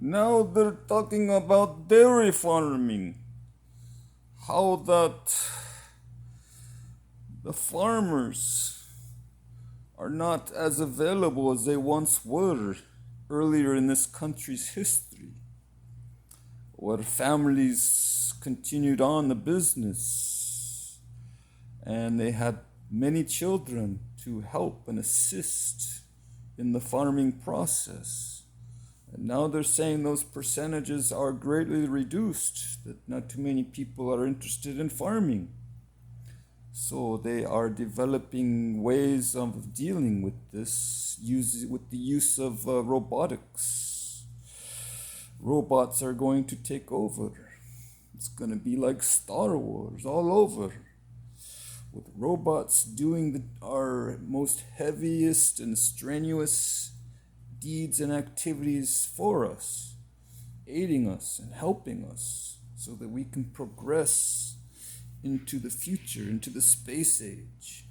Now they're talking about dairy farming. How that the farmers are not as available as they once were earlier in this country's history, where families continued on the business and they had many children to help and assist in the farming process. And now they're saying those percentages are greatly reduced, that not too many people are interested in farming. So they are developing ways of dealing with this with the use of robotics. Robots are going to take over. It's going to be like Star Wars all over, with robots doing our most heaviest and strenuous deeds and activities for us, aiding us and helping us so that we can progress into the future, into the space age.